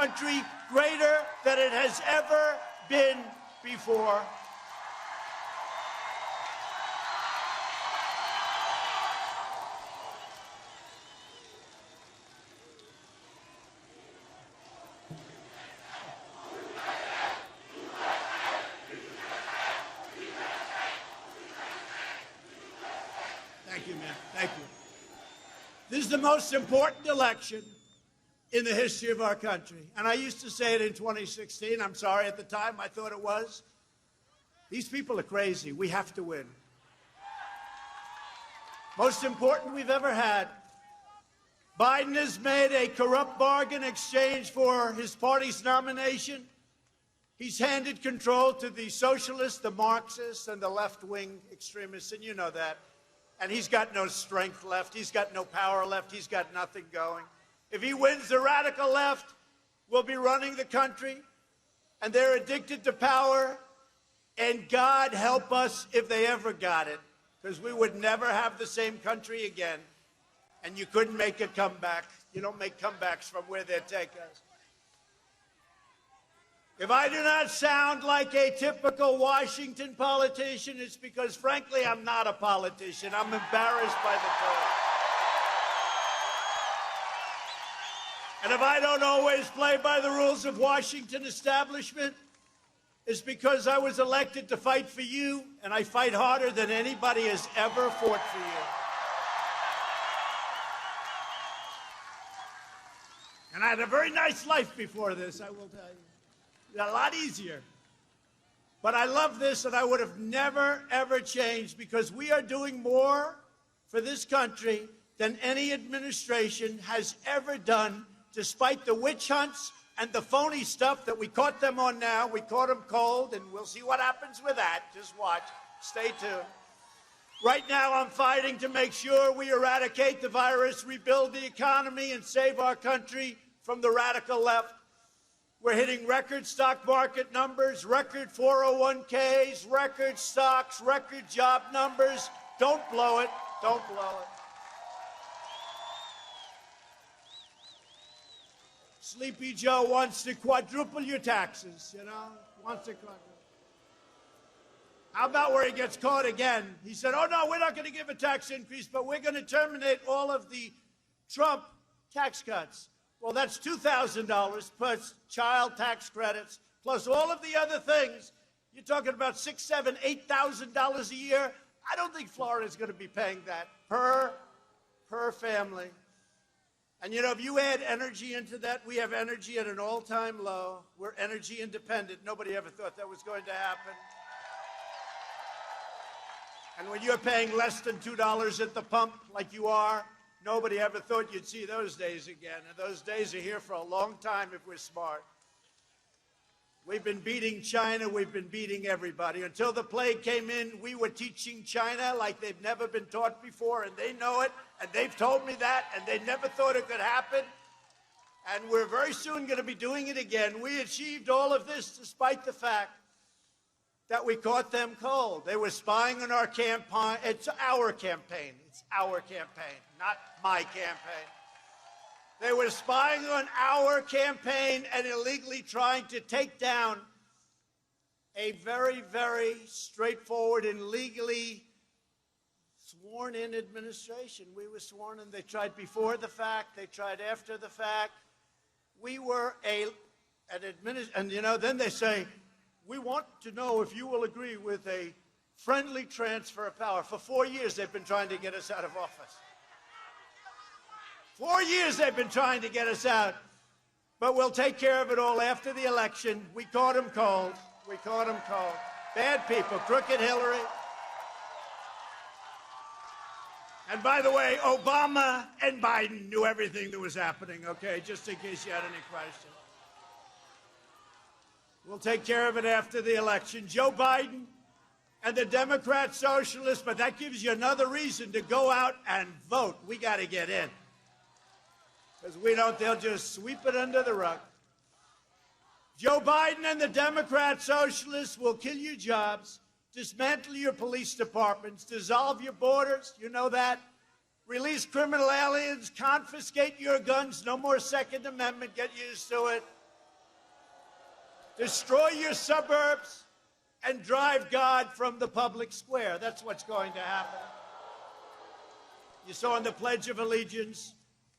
country greater than it has ever been before. Thank you, man. Thank you. This is the most important election in the history of our country. And I used to say it in 2016. I'm sorry, at the time I thought it was. These people are crazy. We have to win. Most important we've ever had. Biden has made a corrupt bargain in exchange for his party's nomination. He's handed control to the socialists, the Marxists, and the left-wing extremists, and you know that. And he's got no strength left. He's got no power left. He's got nothing going. If he wins, the radical left will be running the country, and they're addicted to power, and God help us if they ever got it, because we would never have the same country again, and you couldn't make a comeback. You don't make comebacks from where they take us. If I do not sound like a typical Washington politician, it's because, frankly, I'm not a politician. I'm embarrassed by the talk. And if I don't always play by the rules of Washington establishment, it's because I was elected to fight for you, and I fight harder than anybody has ever fought for you. And I had a very nice life before this, I will tell you. A lot easier. But I love this, and I would have never, ever changed, because we are doing more for this country than any administration has ever done, despite the witch hunts and the phony stuff that we caught them on now. We caught them cold, and we'll see what happens with that. Just watch. Stay tuned. Right now, I'm fighting to make sure we eradicate the virus, rebuild the economy, and save our country from the radical left. We're hitting record stock market numbers, record 401ks, record stocks, record job numbers. Don't blow it. Don't blow it. Sleepy Joe wants to quadruple your taxes, wants to quadruple. How about where he gets caught again? He said, oh, no, we're not going to give a tax increase, but we're going to terminate all of the Trump tax cuts. Well, that's $2,000 plus child tax credits, plus all of the other things. You're talking about $6,000, $7,000, $8,000 a year. I don't think Florida's going to be paying that per family. And, if you add energy into that, we have energy at an all-time low. We're energy independent. Nobody ever thought that was going to happen. And when you're paying less than $2 at the pump like you are, nobody ever thought you'd see those days again. And those days are here for a long time if we're smart. We've been beating China. We've been beating everybody. Until the plague came in, we were teaching China like they've never been taught before, and they know it, and they've told me that, and they never thought it could happen. And we're very soon going to be doing it again. We achieved all of this despite the fact that we caught them cold. They were spying on our campaign. It's our campaign. It's our campaign, not my campaign. They were spying on our campaign and illegally trying to take down a very, very straightforward and legally sworn-in administration. We were sworn in. They tried before the fact. They tried after the fact. We were an administration. And, then they say, we want to know if you will agree with a friendly transfer of power. For 4 years, they've been trying to get us out of office. 4 years they've been trying to get us out. But we'll take care of it all after the election. We caught them cold. We caught them cold. Bad people, crooked Hillary. And by the way, Obama and Biden knew everything that was happening, okay, just in case you had any questions. We'll take care of it after the election. Joe Biden and the Democrat socialists, but that gives you another reason to go out and vote. We got to get in. Because we don't, they'll just sweep it under the rug. Joe Biden and the Democrat socialists will kill your jobs, dismantle your police departments, dissolve your borders, you know that, release criminal aliens, confiscate your guns, no more Second Amendment, get used to it, destroy your suburbs, and drive God from the public square. That's what's going to happen. You saw in the Pledge of Allegiance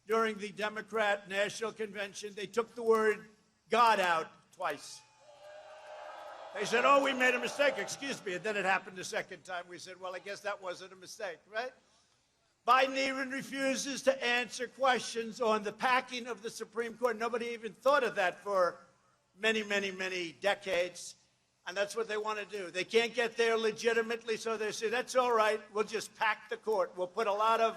during the Democrat National Convention, they took the word God out twice. They said, oh, we made a mistake, excuse me, and then it happened the second time. We said, well, I guess that wasn't a mistake, right? Biden even refuses to answer questions on the packing of the Supreme Court. Nobody even thought of that for many, many, many decades. And that's what they want to do. They can't get there legitimately, so they say, that's all right, we'll just pack the court. We'll put a lot of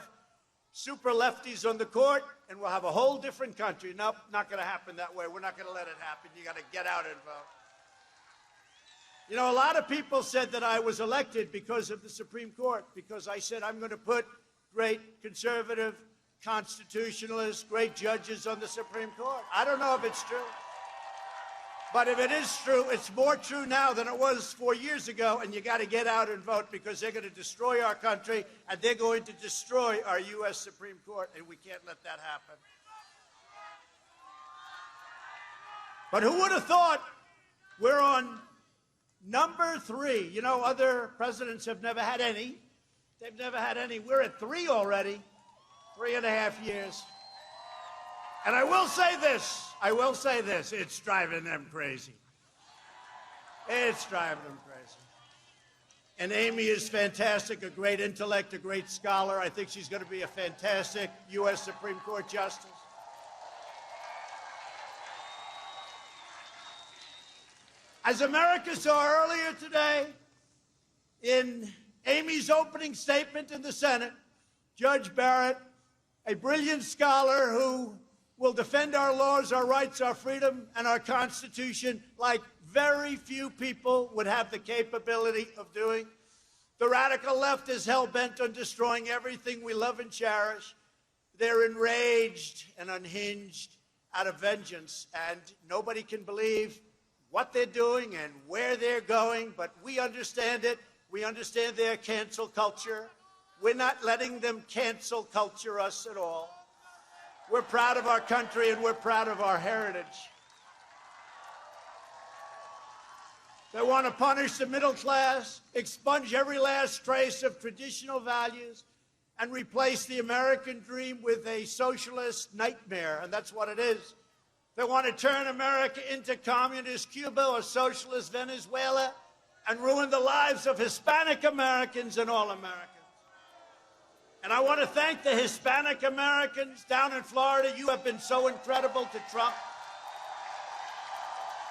super lefties on the court, and we'll have a whole different country. Nope, not going to happen that way. We're not going to let it happen. You got to get out and vote. You know, a lot of people said that I was elected because of the Supreme Court, because I said I'm going to put great conservative, constitutionalists, great judges on the Supreme Court. I don't know if it's true. But if it is true, it's more true now than it was 4 years ago, and you got to get out and vote because they're going to destroy our country, and they're going to destroy our U.S. Supreme Court, and we can't let that happen. But who would have thought we're on number 3? You know, other presidents have never had any. They've never had any. We're at 3 already, 3.5 years. And I will say this, it's driving them crazy. It's driving them crazy. And Amy is fantastic, a great intellect, a great scholar. I think she's going to be a fantastic U.S. Supreme Court justice. As America saw earlier today, in Amy's opening statement in the Senate, Judge Barrett, a brilliant scholar who will defend our laws, our rights, our freedom, and our Constitution like very few people would have the capability of doing. The radical left is hell-bent on destroying everything we love and cherish. They're enraged and unhinged out of vengeance, and nobody can believe what they're doing and where they're going, but we understand it. We understand their cancel culture. We're not letting them cancel culture us at all. We're proud of our country, and we're proud of our heritage. They want to punish the middle class, expunge every last trace of traditional values, and replace the American dream with a socialist nightmare, and that's what it is. They want to turn America into communist Cuba or socialist Venezuela and ruin the lives of Hispanic Americans and all Americans. And I want to thank the Hispanic Americans down in Florida. You have been so incredible to Trump.